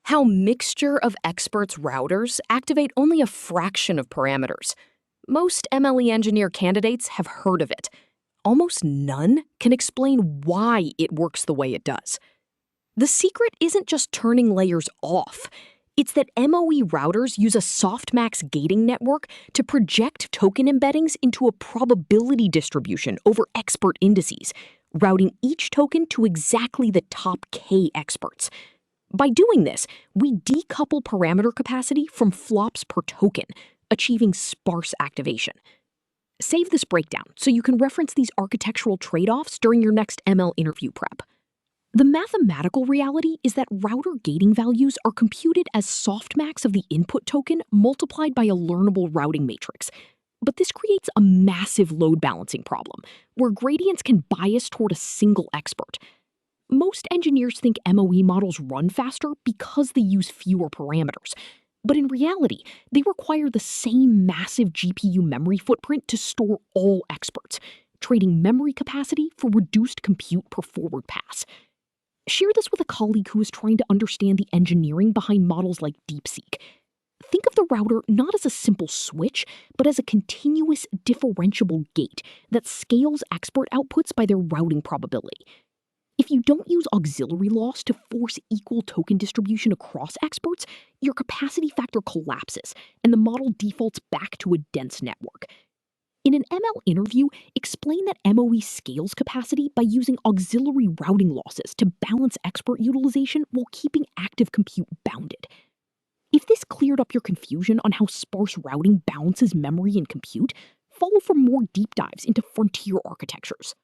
How mixture of experts routers activate only a fraction of parameters. Most MLE engineer candidates have heard of it. Almost none can explain why it works the way it does. The secret isn't just turning layers off. It's that MOE routers use a Softmax gating network to project token embeddings into a probability distribution over expert indices, routing each token to exactly the top K experts. By doing this, we decouple parameter capacity from flops per token, achieving sparse activation. Save this breakdown so you can reference these architectural trade-offs during your next ML interview prep. The mathematical reality is that router gating values are computed as softmax of the input token multiplied by a learnable routing matrix. But this creates a massive load balancing problem, where gradients can bias toward a single expert. Most engineers think MOE models run faster because they use fewer parameters. But in reality, they require the same massive GPU memory footprint to store all experts, trading memory capacity for reduced compute per forward pass. Share this with a colleague who is trying to understand the engineering behind models like DeepSeek. Think of the router not as a simple switch, but as a continuous differentiable gate that scales expert outputs by their routing probability. If you don't use auxiliary loss to force equal token distribution across experts, your capacity factor collapses and the model defaults back to a dense network. In an ML interview, explain that MOE scales capacity by using auxiliary routing losses to balance expert utilization while keeping active compute bounded. If this cleared up your confusion on how sparse routing balances memory and compute, follow for more deep dives into frontier architectures.